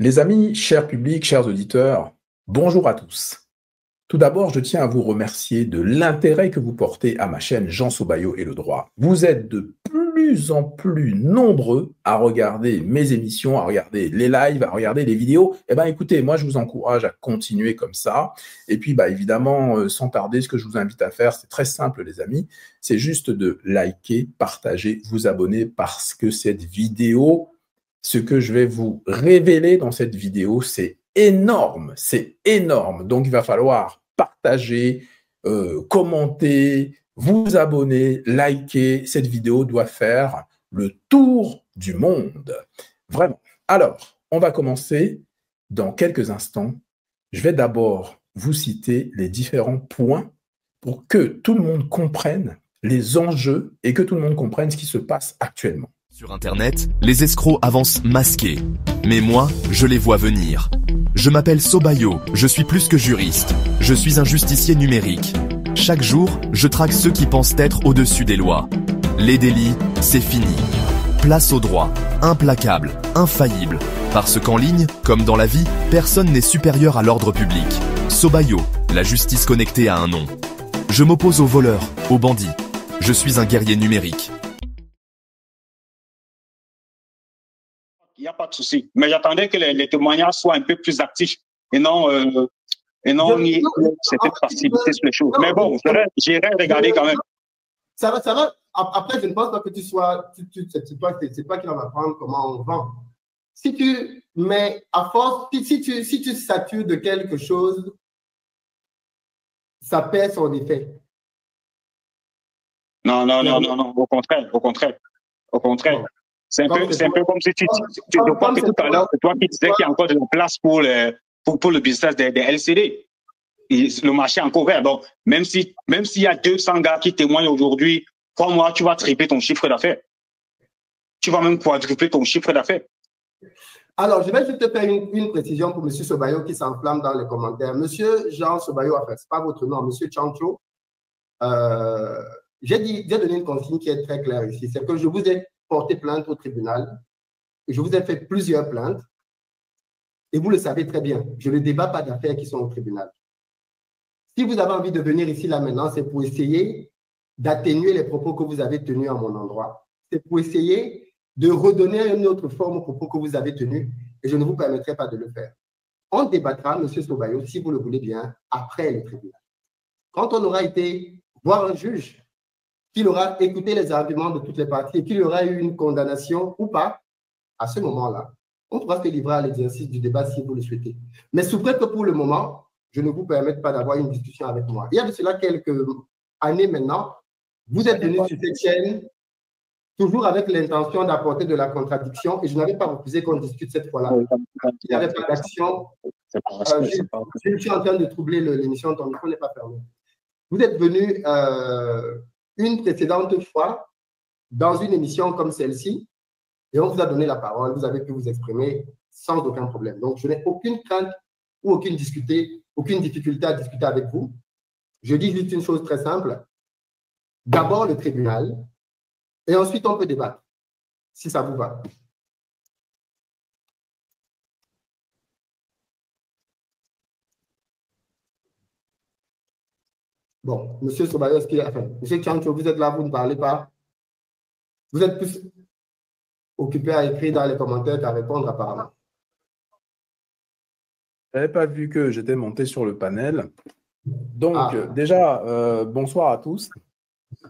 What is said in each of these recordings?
Les amis, chers publics, chers auditeurs, bonjour à tous. Tout d'abord, je tiens à vous remercier de l'intérêt que vous portez à ma chaîne Jean Sobayo et le droit. Vous êtes de plus en plus nombreux à regarder mes émissions, à regarder les lives, à regarder les vidéos. Eh bien, écoutez, moi, je vous encourage à continuer comme ça. Et puis, évidemment, sans tarder, ce que je vous invite à faire, c'est très simple, les amis. C'est juste de liker, partager, vous abonner parce que cette vidéo, ce que je vais vous révéler dans cette vidéo, c'est énorme, c'est énorme. Donc, il va falloir partager, commenter, vous abonner, liker. Cette vidéo doit faire le tour du monde. Vraiment. Alors, on va commencer dans quelques instants. Je vais d'abord vous citer les différents points pour que tout le monde comprenne les enjeux et que tout le monde comprenne ce qui se passe actuellement. Sur Internet, les escrocs avancent masqués. Mais moi, je les vois venir. Je m'appelle Sobayo, je suis plus que juriste. Je suis un justicier numérique. Chaque jour, je traque ceux qui pensent être au-dessus des lois. Les délits, c'est fini. Place au droit, implacable, infaillible. Parce qu'en ligne, comme dans la vie, personne n'est supérieur à l'ordre public. Sobayo, la justice connectée à un nom. Je m'oppose aux voleurs, aux bandits. Je suis un guerrier numérique. Il n'y a pas de souci. Mais j'attendais que les témoignages soient un peu plus actifs et non c'était facilité sur les choses. Mais bon, j'irai regarder quand même. Ça va. Après, je ne pense pas que tu sois. C'est toi qui vas m'apprendre comment on vend. Si tu mets à force, si tu satures de quelque chose, ça perd son effet. Non. Au contraire. Bon. C'est un peu comme si tu crois que tout à l'heure, c'est toi qui disais qu'il y a encore de la place pour le business des LCD. Et le marché est encore vert. Donc, même s'il y a 200 gars qui témoignent aujourd'hui, crois-moi, tu vas tripler ton chiffre d'affaires. Tu vas même quadrupler ton chiffre d'affaires. Alors, je vais juste te faire une précision pour M. Sobayo qui s'enflamme dans les commentaires. Monsieur Jean Sobayo, enfin, ce n'est pas votre nom, M. Chancho. J'ai donné une consigne qui est très claire ici. C'est que je vous ai porté plainte au tribunal. Et je vous ai fait plusieurs plaintes. Et vous le savez très bien. Je ne débat pas d'affaires qui sont au tribunal. Si vous avez envie de venir ici, là, maintenant, c'est pour essayer d'atténuer les propos que vous avez tenus à mon endroit. C'est pour essayer de redonner une autre forme aux propos que vous avez tenus. Et je ne vous permettrai pas de le faire. On débattra, M. Sobayo, si vous le voulez bien, après le tribunal. Quand on aura été voir un juge, qu'il aura écouté les arguments de toutes les parties et qu'il y aura eu une condamnation ou pas, à ce moment-là, on pourra se livrer à l'exercice du débat si vous le souhaitez. Mais sous que pour le moment, je ne vous permette pas d'avoir une discussion avec moi. Il y a de cela quelques années maintenant, vous êtes venu sur cette chaîne toujours avec l'intention d'apporter de la contradiction et je n'avais pas refusé qu'on discute cette fois-là. Il n'y avait pas d'action. Je suis en train de troubler l'émission, ton micro n'est pas fermé. Vous êtes venu une précédente fois dans une émission comme celle-ci et on vous a donné la parole, vous avez pu vous exprimer sans aucun problème. Donc, je n'ai aucune crainte ou aucune difficulté à discuter avec vous. Je dis juste une chose très simple. D'abord le tribunal et ensuite on peut débattre, si ça vous va. Bon, M. Sobayo, M. Chancho, vous êtes là, vous ne parlez pas. Vous êtes plus occupé à écrire dans les commentaires qu'à répondre apparemment. Je n'avais pas vu que j'étais monté sur le panel. Donc, déjà, bonsoir à tous.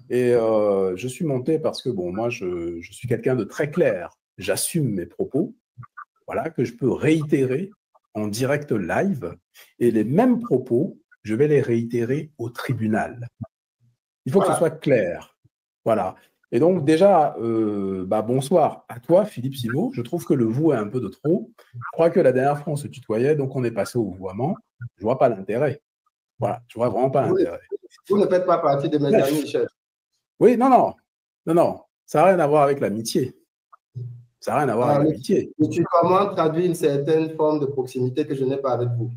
Et je suis monté parce que, bon, moi, je suis quelqu'un de très clair. J'assume mes propos, voilà, que je peux réitérer en direct live. Et les mêmes propos, je vais les réitérer au tribunal. Il faut que ce soit clair. Voilà. Et donc, déjà, bonsoir à toi, Philippe Simo. Je trouve que le vous est un peu de trop. Je crois que la dernière fois, on se tutoyait, donc on est passé au vouvoiement. Je ne vois pas l'intérêt. Voilà, je ne vois vraiment pas l'intérêt. Vous ne faites pas partie de mes amis, chef. Oui, non. Ça n'a rien à voir avec l'amitié. Ça n'a rien à voir avec l'amitié. Tu comment traduire une certaine forme de proximité que je n'ai pas avec vous?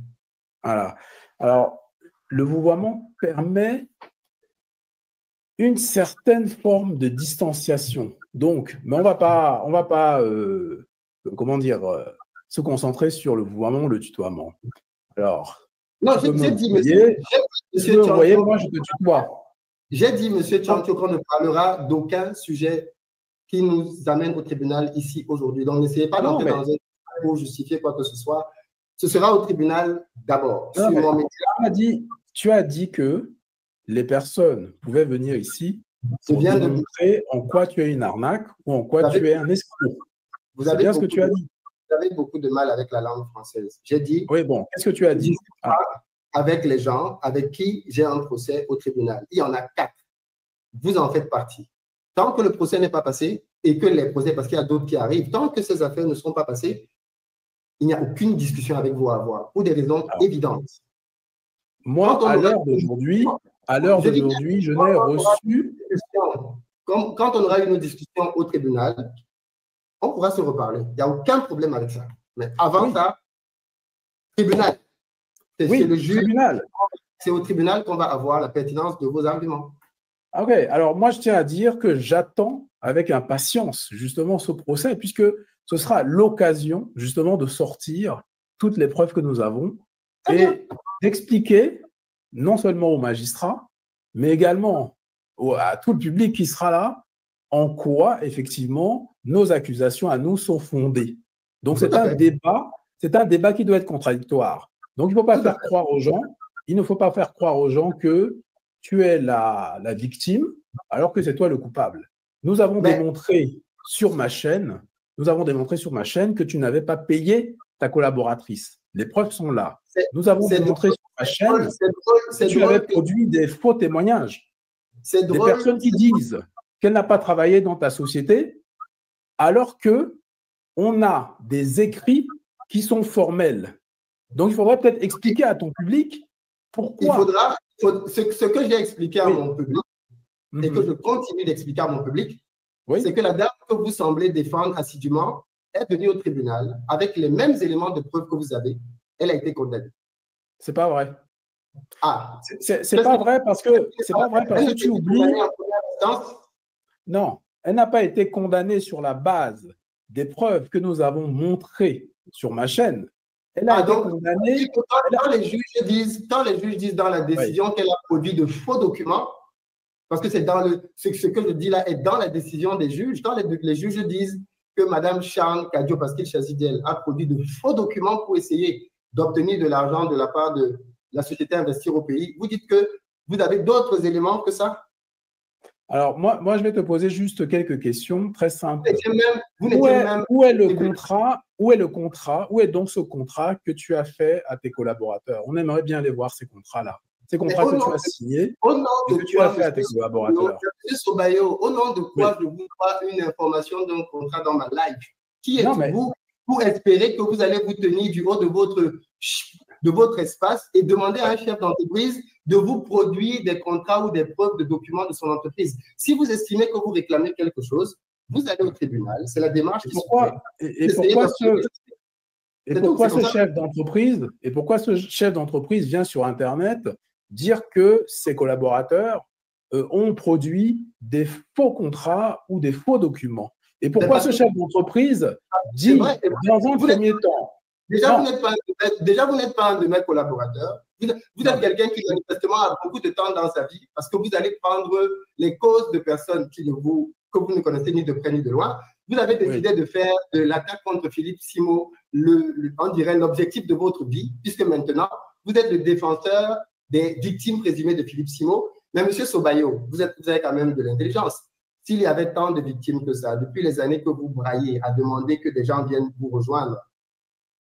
Voilà. Alors, le vouvoiement permet une certaine forme de distanciation. Donc, mais on va pas comment dire, se concentrer sur le vouvoiement, le tutoiement. Alors, non, j'ai dit, monsieur Tchantio, moi, je te tutoie. J'ai dit, monsieur Tchantio, qu'on ne parlera d'aucun sujet qui nous amène au tribunal ici aujourd'hui. Donc, n'essayez pas d'entrer dans un pour justifier quoi que ce soit. Ce sera au tribunal d'abord. Tu as dit que les personnes pouvaient venir ici pour montrer en quoi tu es une arnaque ou en quoi tu es un escroc. C'est bien ce que tu as dit. Vous avez beaucoup de mal avec la langue française. J'ai dit… Oui, bon, qu'est-ce que tu as dit? Avec les gens avec qui j'ai un procès au tribunal. Il y en a 4. Vous en faites partie. Tant que le procès n'est pas passé et que les procès, parce qu'il y a d'autres qui arrivent, tant que ces affaires ne seront pas passées, il n'y a aucune discussion avec vous à avoir, pour des raisons évidentes. Moi, à l'heure d'aujourd'hui, je n'ai reçu… Quand on aura une discussion au tribunal, on pourra se reparler. Il n'y a aucun problème avec ça. Mais avant ça, tribunal. C'est au tribunal qu'on va avoir la pertinence de vos arguments. Ok, alors moi je tiens à dire que j'attends avec impatience justement ce procès, puisque ce sera l'occasion justement de sortir toutes les preuves que nous avons et d'expliquer non seulement aux magistrats, mais également à tout le public qui sera là, en quoi effectivement nos accusations à nous sont fondées. Donc c'est un débat qui doit être contradictoire. Donc il ne faut pas faire croire aux gens que tu es la victime alors que c'est toi le coupable. Nous avons démontré sur ma chaîne que tu n'avais pas payé ta collaboratrice. Les preuves sont là. Nous avons démontré sur ma chaîne que tu avais produit des faux témoignages. Des personnes qui disent qu'elle n'a pas travaillé dans ta société alors qu'on a des écrits qui sont formels. Donc, il faudrait peut-être expliquer à ton public pourquoi. Ce que j'ai expliqué à mon public et que je continue d'expliquer à mon public, c'est que la dame que vous semblez défendre assidûment est venue au tribunal avec les mêmes éléments de preuve que vous avez. Elle a été condamnée. C'est pas vrai. Ah, c'est pas vrai parce que tu oublies. Non, elle n'a pas été condamnée sur la base des preuves que nous avons montrées sur ma chaîne. Elle a été condamnée. Quand les juges disent dans la décision qu'elle a produit de faux documents, parce que ce que je dis là est dans la décision des juges, quand les juges disent que Mme Charles Kadio, parce qu'il s'agit d'elle, a produit de faux documents pour essayer d'obtenir de l'argent de la part de la société Investir au pays, vous dites que vous avez d'autres éléments que ça? Alors, moi, je vais te poser juste quelques questions très simples. Où est le contrat? Où est donc ce contrat que tu as fait à tes collaborateurs? On aimerait bien les voir, ces contrats-là. Ces contrats que tu as signés et que tu as fait à tes collaborateurs. M. Sobayo, au nom de quoi je vous dois une information d'un contrat dans ma live? Qui êtes-vous pour espérer que vous allez vous tenir du haut de votre espace et demander à un chef d'entreprise de vous produire des contrats ou des preuves de documents de son entreprise? Si vous estimez que vous réclamez quelque chose, vous allez au tribunal. C'est la démarche qui pourquoi ce chef d'entreprise vient sur Internet dire que ses collaborateurs ont produit des faux contrats ou des faux documents? Et pourquoi ce chef d'entreprise dit dans un premier temps… Déjà, vous n'êtes pas un de mes collaborateurs. Vous êtes quelqu'un qui, manifestement, a beaucoup de temps dans sa vie parce que vous allez prendre les causes de personnes que vous ne connaissez ni de près ni de loin. Vous avez décidé de faire de l'attaque contre Philippe Simo, on dirait, l'objectif de votre vie, puisque maintenant, vous êtes le défenseur des victimes présumées de Philippe Simo. Mais M. Sobayo, vous avez quand même de l'intelligence. S'il y avait tant de victimes que ça, depuis les années que vous braillez à demander que des gens viennent vous rejoindre,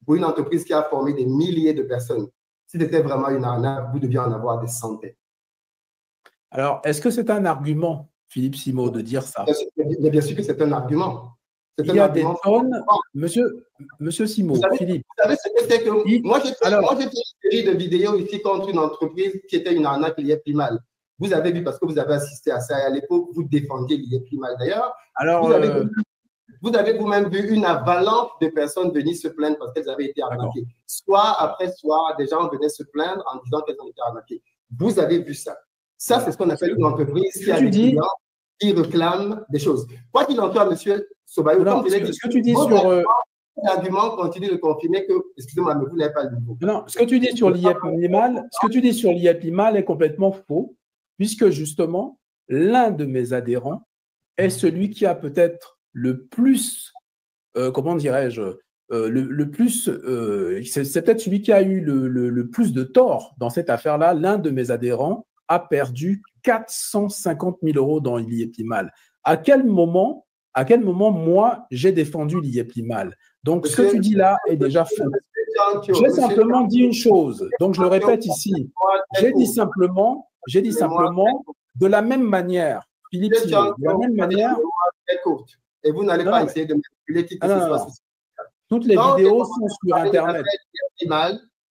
pour une entreprise qui a formé des milliers de personnes, si c'était vraiment une arnaque, vous deviez en avoir des centaines. Alors, est-ce que c'est un argument, Philippe Simo, de dire ça? Bien sûr que c'est un argument. Il y a des tonnes… Monsieur Simo, Philippe… Vous savez ce que c'est que… Moi, j'ai fait une série de vidéos ici contre une entreprise qui était une arnaque liée plus mal. Vous avez vu parce que vous avez assisté à ça. Et à l'époque, vous défendiez liée plus mal. D'ailleurs, vous avez vous-même vu une avalanche de personnes venir se plaindre parce qu'elles avaient été arnaquées. Soit après soir, des gens venaient se plaindre en disant qu'elles ont été arnaquées. Vous avez vu ça. Ça, c'est ce qu'on appelle une entreprise qui a des clients qui réclament des choses. Quoi qu'il en soit, M. Sobayo, ce que tu dis sur… L'argument continue de confirmer que, excusez-moi, mais vous n'avez pas le niveau. Non, ce que tu dis sur l'IEP minimal est complètement faux, puisque justement, l'un de mes adhérents est celui qui a peut-être le plus, comment dirais-je, le plus, c'est peut-être celui qui a eu le plus de tort dans cette affaire-là. L'un de mes adhérents a perdu 450 000 € dans l'IEP-MAL. À quel moment, moi, j'ai défendu l'IEP-MAL? Donc, ce que tu dis là est déjà faux. J'ai simplement dit une chose, donc je le répète ici. J'ai dit simplement, de la même manière, Philippe Simon, de la même manière. Et vous n'allez pas essayer de manipuler qui que ce soit. Toutes les vidéos sont sur Internet.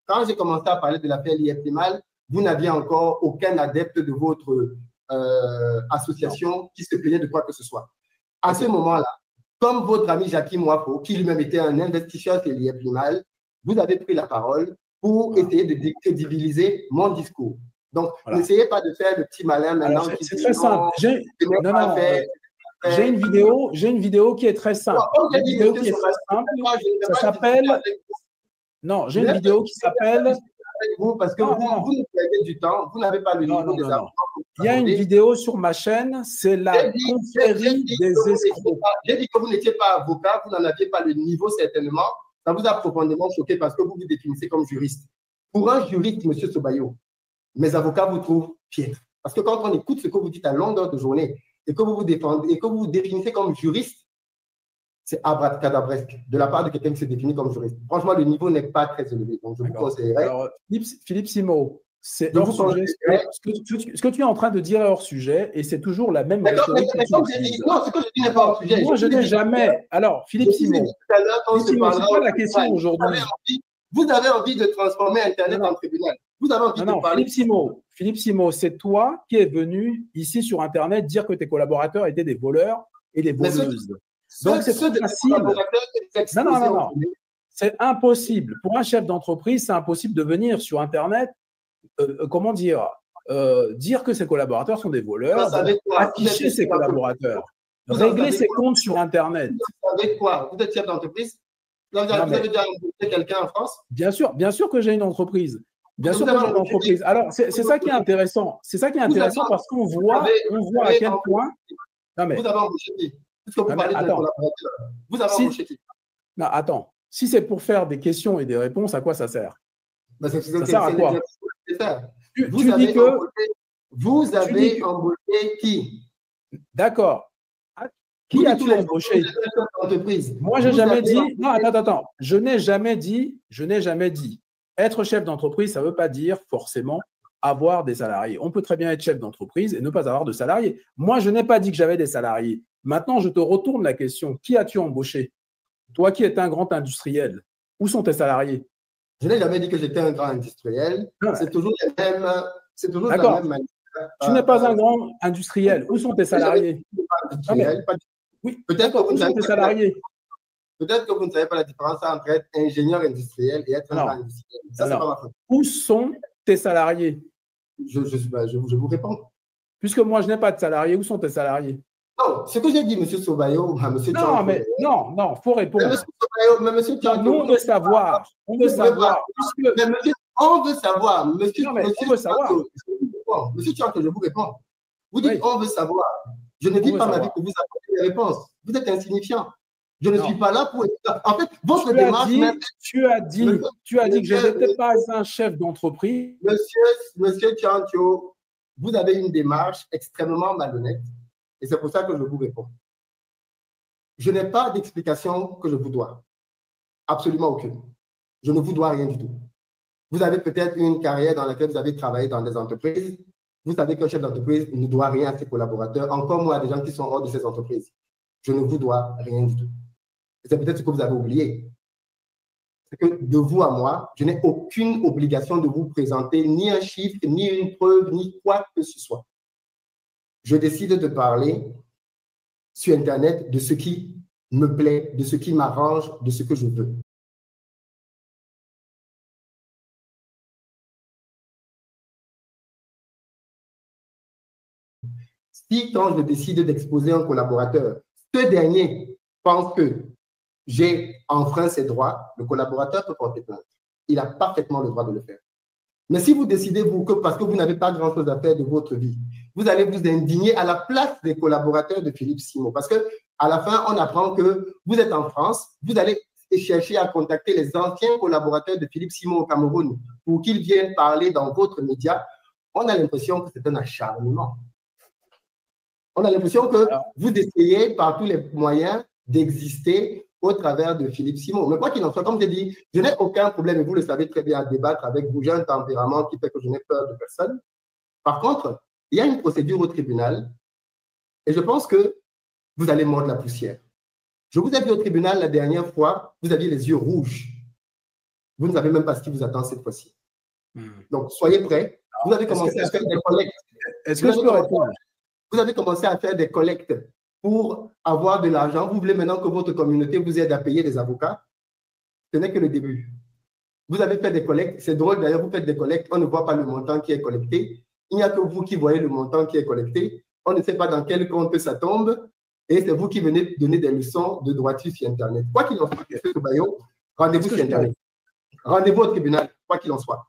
Quand j'ai commencé à parler de l'affaire l'IEP-MAL, vous n'aviez encore aucun adepte de votre association qui se plaignait de quoi que ce soit. À ce moment-là, comme votre ami Jackie Mouafo, qui lui-même était un investisseur de l'IEP-MAL, vous avez pris la parole pour essayer de décrédibiliser mon discours. Donc, n'essayez pas de faire le petit malin maintenant. C'est très simple. J'ai une vidéo qui est très simple. Ça s'appelle… Non, j'ai une vidéo qui s'appelle… Parce que vous perdez du temps, vous n'avez pas le niveau des arguments. Il y a une vidéo sur ma chaîne, c'est la confrérie des escrocs. J'ai dit que vous n'étiez pas avocat, vous n'en aviez pas le niveau certainement. Ça vous a profondément choqué parce que vous vous définissez comme juriste. Pour un juriste, M. Sobayo, mes avocats vous trouvent piètre. Parce que quand on écoute ce que vous dites à longueur de journée et que vous vous défendez et que vous vous définissez comme juriste, c'est abracadabresque de la part de quelqu'un qui se définit comme juriste. Franchement, le niveau n'est pas très élevé. Donc, je vous conseillerais. Alors, Philippe Simon, c'est hors sujet. Ce que tu es en train de dire est hors sujet et c'est toujours la même rhétorique. Non, ce que je dis n'est pas hors sujet. Moi, je n'ai jamais. Alors, Philippe Simon, c'est pas la question aujourd'hui. Vous avez envie de transformer Internet en tribunal. Vous avez envie de parler. Philippe Simon, c'est toi qui es venu ici sur Internet dire que tes collaborateurs étaient des voleurs et des voleuses. Donc, c'est trop facile. Non. C'est impossible. Pour un chef d'entreprise, c'est impossible de venir sur Internet, dire que ses collaborateurs sont des voleurs, afficher ses collaborateurs, régler ses comptes sur Internet. Vous savez quoi? Vous êtes chef d'entreprise? Vous avez déjà embauché quelqu'un en France? Bien sûr que j'ai une entreprise. Bien sûr que j'ai une entreprise. Alors, c'est ça qui est intéressant. C'est ça qui est intéressant parce qu'on voit à quel point… Vous avez embauché qui? Puisque vous parlez de collaborateurs. Vous avez embauché qui? Non, attends. Si c'est pour faire des questions et des réponses, à quoi ça sert? Ça sert à quoi? Vous avez embauché qui? D'accord. Qui as-tu embauché? Moi, j'ai jamais dit… Non, attends. Je n'ai jamais dit… Être chef d'entreprise, ça ne veut pas dire forcément avoir des salariés. On peut très bien être chef d'entreprise et ne pas avoir de salariés. Moi, je n'ai pas dit que j'avais des salariés. Maintenant, je te retourne la question. Qui as-tu embauché? Toi qui es un grand industriel, où sont tes salariés? Je n'ai jamais dit que j'étais un grand industriel. C'est toujours la même manière. Tu n'es pas un grand industriel. Où sont tes salariés? Oui, peut-être que vous êtes salariés. Peut-être que vous ne savez pas la différence entre être ingénieur industriel et être un grand industriel. Ça, c'est pas ma faute. Où sont tes salariés? Je vous réponds. Puisque moi, je n'ai pas de salariés, où sont tes salariés? Non, ce que j'ai dit, M. Sobayo, M. Tchanko. Non, il faut répondre. Mais M. Sobayo, mais M. Tchanko. Nous, on veut savoir. On veut savoir. On veut savoir. On veut savoir. M. Tchanko, je vous réponds. Vous dites on veut savoir. Je ne dis pas ma vie que vous apportez des réponses. Vous êtes insignifiant. Je ne suis pas là pour… En fait, votre démarche… Tu as dit que je n'étais pas un chef d'entreprise. Monsieur Tchanko, vous avez une démarche extrêmement malhonnête et c'est pour ça que je vous réponds. Je n'ai pas d'explication que je vous dois. Absolument aucune. Je ne vous dois rien du tout. Vous avez peut-être une carrière dans laquelle vous avez travaillé dans des entreprises. Vous savez qu'un chef d'entreprise ne doit rien à ses collaborateurs, encore moins à des gens qui sont hors de ces entreprises. Je ne vous dois rien du tout. C'est peut-être ce que vous avez oublié. C'est que de vous à moi, je n'ai aucune obligation de vous présenter ni un chiffre, ni une preuve, ni quoi que ce soit. Je décide de parler sur Internet de ce qui me plaît, de ce qui m'arrange, de ce que je veux. Si quand je décide d'exposer un collaborateur, ce dernier pense que j'ai enfreint ses droits, le collaborateur peut porter plainte. Il a parfaitement le droit de le faire. Mais si vous décidez, vous, que parce que vous n'avez pas grand-chose à faire de votre vie, vous allez vous indigner à la place des collaborateurs de Philippe Simon. Parce qu'à la fin, on apprend que vous êtes en France, vous allez chercher à contacter les anciens collaborateurs de Philippe Simon au Cameroun pour qu'ils viennent parler dans votre média. On a l'impression que c'est un acharnement. On a l'impression que vous essayez par tous les moyens d'exister au travers de Philippe Simon. Mais quoi qu'il en soit, comme je dis, je n'ai aucun problème, et vous le savez très bien, à débattre avec vous. J'ai un tempérament qui fait que je n'ai peur de personne. Par contre, il y a une procédure au tribunal et je pense que vous allez mordre la poussière. Je vous ai vu au tribunal la dernière fois, vous aviez les yeux rouges. Vous ne savez même pas ce qui vous attend cette fois-ci. Donc, soyez prêts. Vous avez commencé à faire des collectes. Est-ce que je peux répondre? Vous avez commencé à faire des collectes pour avoir de l'argent. Vous voulez maintenant que votre communauté vous aide à payer des avocats. Ce n'est que le début. Vous avez fait des collectes. C'est drôle d'ailleurs, vous faites des collectes. On ne voit pas le montant qui est collecté. Il n'y a que vous qui voyez le montant qui est collecté. On ne sait pas dans quel compte ça tombe. Et c'est vous qui venez donner des leçons de droiture sur Internet. Quoi qu'il en soit, M. Sobayo, rendez-vous sur Internet. Rendez-vous au tribunal, quoi qu'il en soit.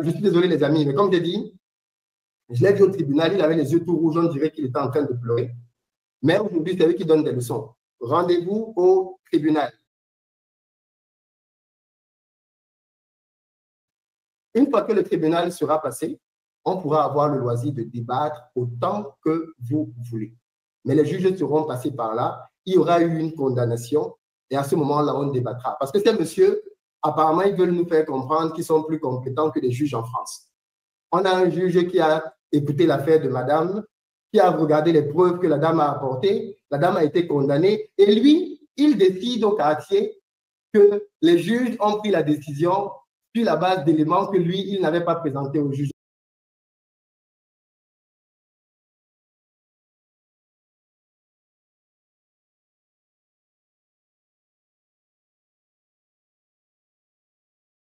Je suis désolé, les amis, mais comme j'ai dit, je l'ai vu au tribunal, il avait les yeux tout rouges, on dirait qu'il était en train de pleurer. Mais aujourd'hui, c'est lui qui donne des leçons. Rendez-vous au tribunal. Une fois que le tribunal sera passé, on pourra avoir le loisir de débattre autant que vous voulez. Mais les juges seront passés par là, il y aura eu une condamnation et à ce moment-là, on débattra. Parce que ces messieurs, apparemment, ils veulent nous faire comprendre qu'ils sont plus compétents que les juges en France. On a un juge qui a écouté l'affaire de madame, qui a regardé les preuves que la dame a apportées, la dame a été condamnée et lui, il décide au quartier que les juges ont pris la décision sur la base d'éléments que lui, il n'avait pas présentés au juge.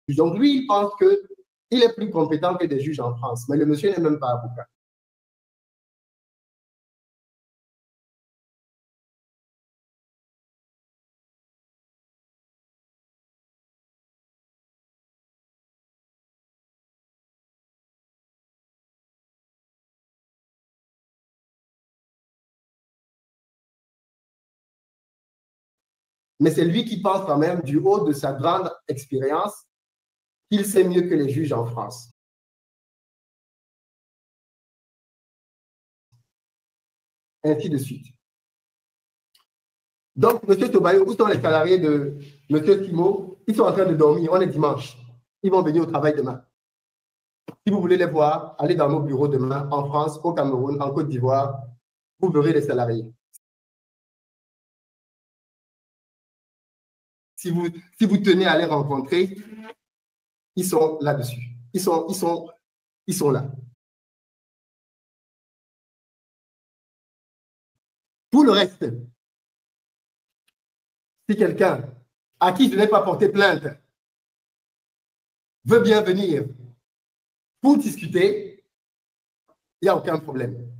Donc, lui, il pense qu'il est plus compétent que des juges en France, mais le monsieur n'est même pas avocat. Mais c'est lui qui pense quand même, du haut de sa grande expérience, qu'il sait mieux que les juges en France. Ainsi de suite. Donc, M. Sobayo, où sont les salariés de M. Simon? Ils sont en train de dormir, on est dimanche. Ils vont venir au travail demain. Si vous voulez les voir, allez dans nos bureaux demain, en France, au Cameroun, en Côte d'Ivoire, vous verrez les salariés. Si vous tenez à les rencontrer, ils sont là-dessus. Ils sont là. Pour le reste, si quelqu'un à qui je n'ai pas porté plainte veut bien venir pour discuter, il n'y a aucun problème.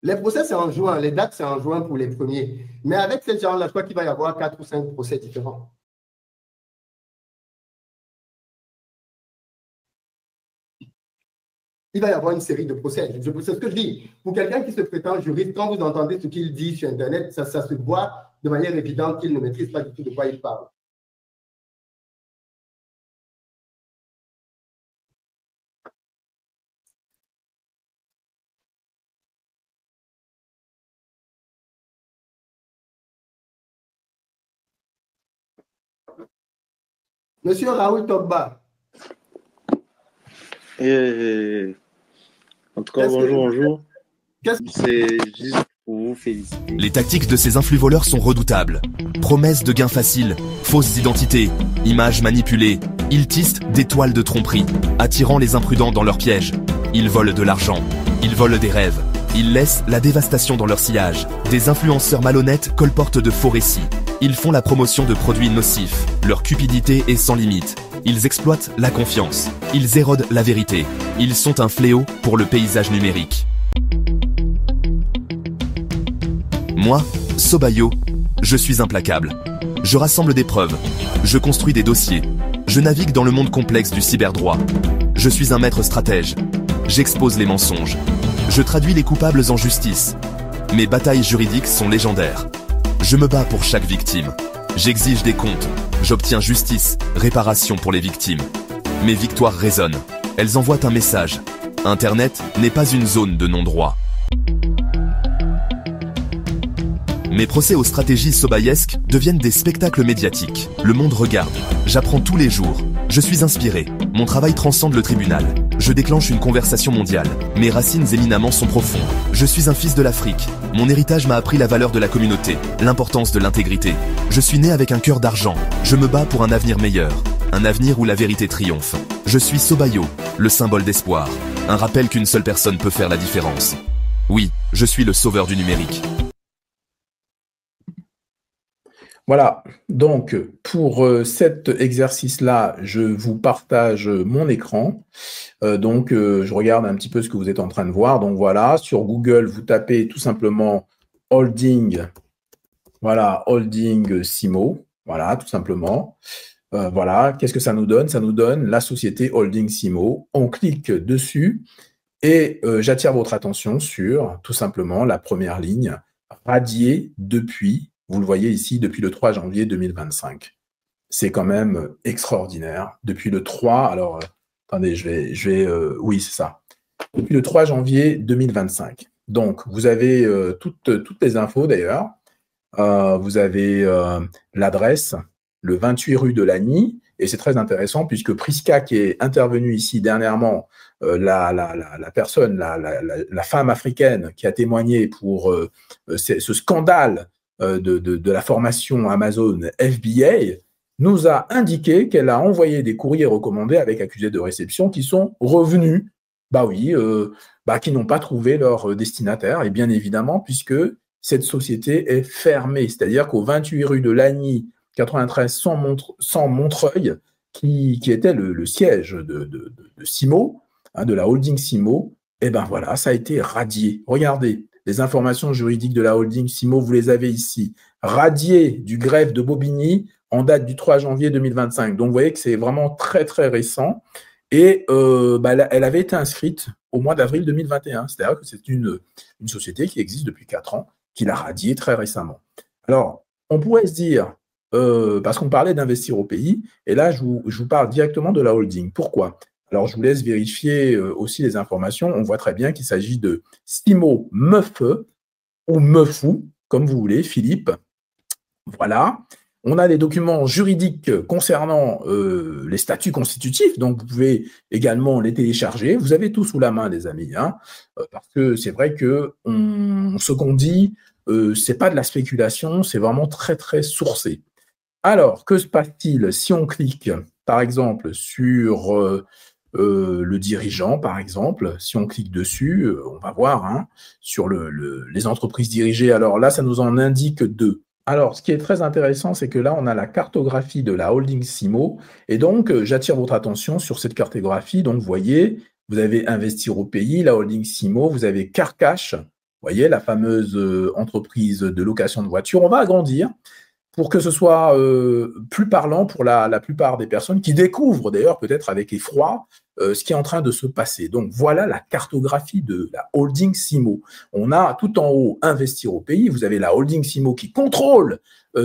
Les procès, c'est en juin. Les dates, c'est en juin pour les premiers. Mais avec ces gens-là, je crois qu'il va y avoir 4 ou 5 procès différents. Il va y avoir une série de procès. C'est ce que je dis. Pour quelqu'un qui se prétend juriste, quand vous entendez ce qu'il dit sur Internet, ça se voit de manière évidente qu'il ne maîtrise pas du tout de quoi il parle. Monsieur Raoul Togba. En tout cas, bonjour. C'est juste pour vous féliciter. Les tactiques de ces influx voleurs sont redoutables. Promesses de gains faciles, fausses identités, images manipulées. Ils tissent des toiles de tromperie, attirant les imprudents dans leurs pièges. Ils volent de l'argent, ils volent des rêves. Ils laissent la dévastation dans leur sillage. Des influenceurs malhonnêtes colportent de faux récits. Ils font la promotion de produits nocifs. Leur cupidité est sans limite. Ils exploitent la confiance. Ils érodent la vérité. Ils sont un fléau pour le paysage numérique. Moi, Sobayo, je suis implacable. Je rassemble des preuves. Je construis des dossiers. Je navigue dans le monde complexe du cyberdroit. Je suis un maître stratège. J'expose les mensonges. Je traduis les coupables en justice. Mes batailles juridiques sont légendaires. Je me bats pour chaque victime. J'exige des comptes. J'obtiens justice, réparation pour les victimes. Mes victoires résonnent. Elles envoient un message. Internet n'est pas une zone de non-droit. Mes procès aux stratégies sobayesques deviennent des spectacles médiatiques. Le monde regarde. J'apprends tous les jours. Je suis inspiré. Mon travail transcende le tribunal. Je déclenche une conversation mondiale. Mes racines éminemment sont profondes. Je suis un fils de l'Afrique. Mon héritage m'a appris la valeur de la communauté, l'importance de l'intégrité. Je suis né avec un cœur d'argent. Je me bats pour un avenir meilleur. Un avenir où la vérité triomphe. Je suis Sobayo, le symbole d'espoir. Un rappel qu'une seule personne peut faire la différence. Oui, je suis le sauveur du numérique. Voilà, donc pour cet exercice-là, je vous partage mon écran. Je regarde un petit peu ce que vous êtes en train de voir. Donc voilà, sur Google, vous tapez tout simplement holding, voilà, holding Simo, voilà, tout simplement. Voilà, qu'est-ce que ça nous donne? Ça nous donne la société holding Simo. On clique dessus et j'attire votre attention sur tout simplement la première ligne, radiée depuis. Vous le voyez ici, depuis le 3 janvier 2025. C'est quand même extraordinaire. Depuis le 3, alors, attendez, oui, c'est ça. Depuis le 3 janvier 2025. Donc, vous avez toutes les infos d'ailleurs. Vous avez l'adresse, le 28 rue de Lagny, et c'est très intéressant puisque Prisca, qui est intervenue ici dernièrement, la personne, la femme africaine qui a témoigné pour ce scandale de la formation Amazon FBA, nous a indiqué qu'elle a envoyé des courriers recommandés avec accusés de réception qui sont revenus, qui n'ont pas trouvé leur destinataire, et bien évidemment, puisque cette société est fermée, c'est-à-dire qu'au 28 rue de Lagny, 93 100 Montreuil, qui était le siège de Simo, de la holding Simo, et ben voilà, ça a été radié. Regardez, les informations juridiques de la holding Simo, vous les avez ici. Radié du greffe de Bobigny en date du 3 janvier 2025. Donc, vous voyez que c'est vraiment très, très récent. Et elle avait été inscrite au mois d'avril 2021. C'est-à-dire que c'est une société qui existe depuis 4 ans, qui l'a radiée très récemment. Alors, on pourrait se dire, parce qu'on parlait d'investir au pays, et là, je vous parle directement de la holding. Pourquoi ? Alors, je vous laisse vérifier aussi les informations. On voit très bien qu'il s'agit de Simo Meufeu ou Meufou, comme vous voulez, Philippe. Voilà. On a des documents juridiques concernant les statuts constitutifs, donc vous pouvez également les télécharger. Vous avez tout sous la main, les amis, hein, parce que c'est vrai que ce qu'on dit, c'est pas de la spéculation, c'est vraiment très, très sourcé. Alors, que se passe-t-il si on clique, par exemple, sur le dirigeant, par exemple, si on clique dessus, on va voir hein, sur les entreprises dirigées. Alors là, ça nous en indique 2. Alors, ce qui est très intéressant, c'est que là, on a la cartographie de la holding Simo. Et donc, j'attire votre attention sur cette cartographie. Donc, vous voyez, vous avez Investir au pays, la holding Simo, vous avez Carcash, vous voyez, la fameuse entreprise de location de voitures. On va agrandir pour que ce soit plus parlant pour la plupart des personnes qui découvrent d'ailleurs peut-être avec effroi ce qui est en train de se passer. Donc voilà la cartographie de la holding Simo. On a tout en haut Investir au pays, vous avez la holding Simo qui contrôle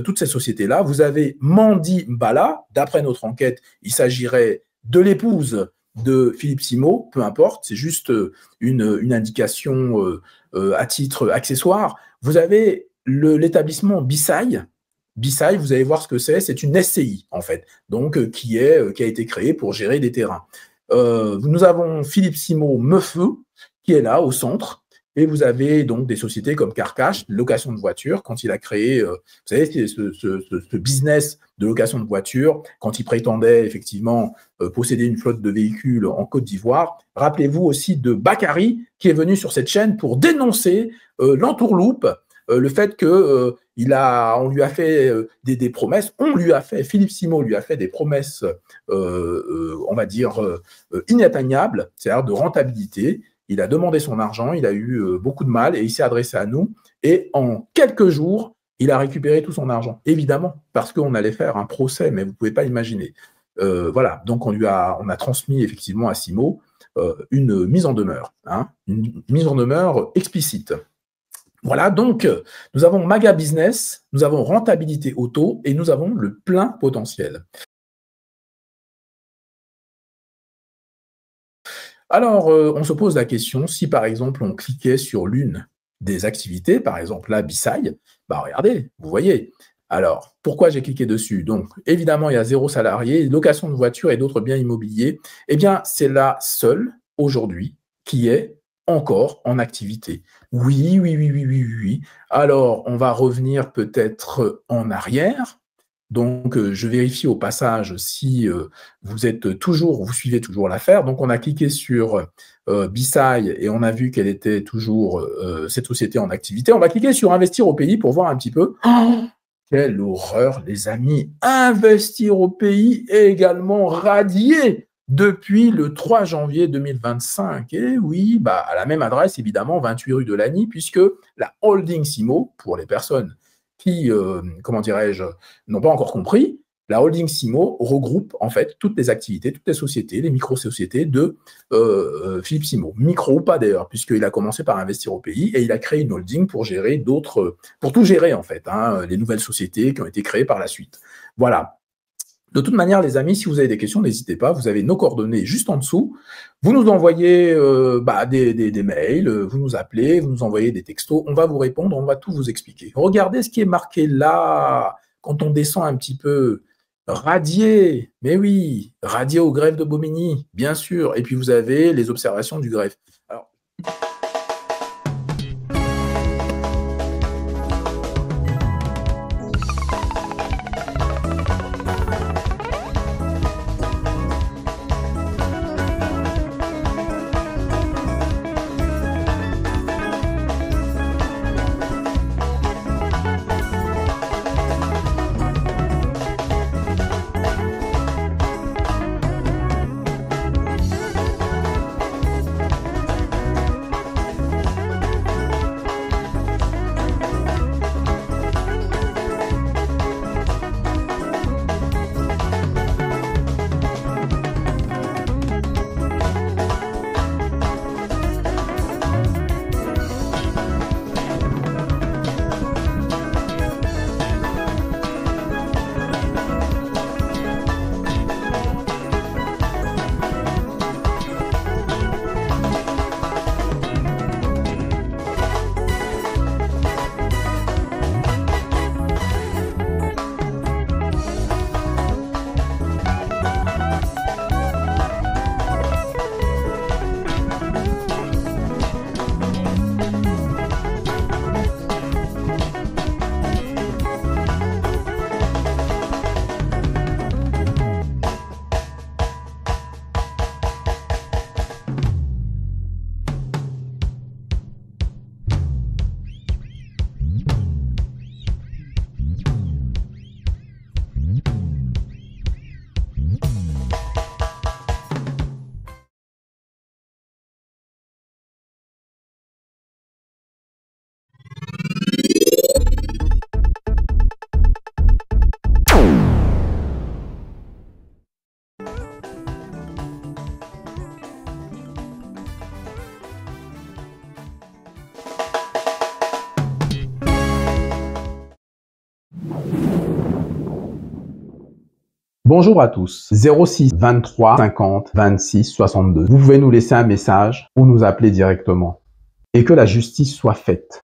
toutes ces sociétés-là. Vous avez Mandi Mbala, d'après notre enquête, il s'agirait de l'épouse de Philippe Simo, peu importe, c'est juste une indication à titre accessoire. Vous avez l'établissement Bissaï. Bissaï, vous allez voir ce que c'est une SCI en fait, donc qui a été créée pour gérer des terrains. Nous avons Philippe Simo Meufeu qui est là au centre, et vous avez donc des sociétés comme Carcash, location de voitures, quand il a créé, vous savez, ce business de location de voitures, quand il prétendait effectivement posséder une flotte de véhicules en Côte d'Ivoire. Rappelez-vous aussi de Bakary qui est venu sur cette chaîne pour dénoncer l'entourloupe, le fait que on lui a fait des promesses, Philippe Simo lui a fait des promesses, on va dire, inatteignables, c'est-à-dire de rentabilité. Il a demandé son argent, il a eu beaucoup de mal et il s'est adressé à nous. et en quelques jours, il a récupéré tout son argent. Évidemment, parce qu'on allait faire un procès, mais vous ne pouvez pas imaginer. Voilà, donc on a transmis effectivement à Simo une mise en demeure, hein, une mise en demeure explicite. Voilà, donc nous avons Maga Business, nous avons rentabilité auto et nous avons le plein potentiel. Alors, on se pose la question, si par exemple on cliquait sur l'une des activités, par exemple là, Bissaï, bah regardez, vous voyez. Alors, pourquoi j'ai cliqué dessus? Donc, évidemment, il y a 0 salarié, location de voiture et d'autres biens immobiliers. Eh bien, c'est la seule, aujourd'hui, qui est encore en activité. Oui. Alors, on va revenir peut-être en arrière. Donc, je vérifie au passage si vous suivez toujours l'affaire. Donc, on a cliqué sur Bissaï et on a vu qu'elle était toujours cette société en activité. On va cliquer sur Investir au pays pour voir un petit peu. Oh, quelle horreur, les amis! Investir au pays est également radié depuis le 3 janvier 2025. Et oui, bah, à la même adresse, évidemment, 28 rue de Lagny, puisque la holding Simo, pour les personnes qui, comment dirais-je, n'ont pas encore compris, la holding Simo regroupe en fait toutes les activités, toutes les sociétés, les micro-sociétés de Philippe Simo. Micro ou pas d'ailleurs, puisqu'il a commencé par investir au pays et il a créé une holding pour gérer pour tout gérer en fait, hein, les nouvelles sociétés qui ont été créées par la suite. Voilà. De toute manière, les amis, si vous avez des questions, n'hésitez pas. Vous avez nos coordonnées juste en dessous. Vous nous envoyez des mails, vous nous appelez, vous nous envoyez des textos. On va vous répondre, on va tout vous expliquer. Regardez ce qui est marqué là, quand on descend un petit peu. Radié, mais oui, radié au greffe de Bomigny, bien sûr. Et puis vous avez les observations du greffe. Alors, bonjour à tous, 06 23 50 26 62. Vous pouvez nous laisser un message ou nous appeler directement. Et que la justice soit faite.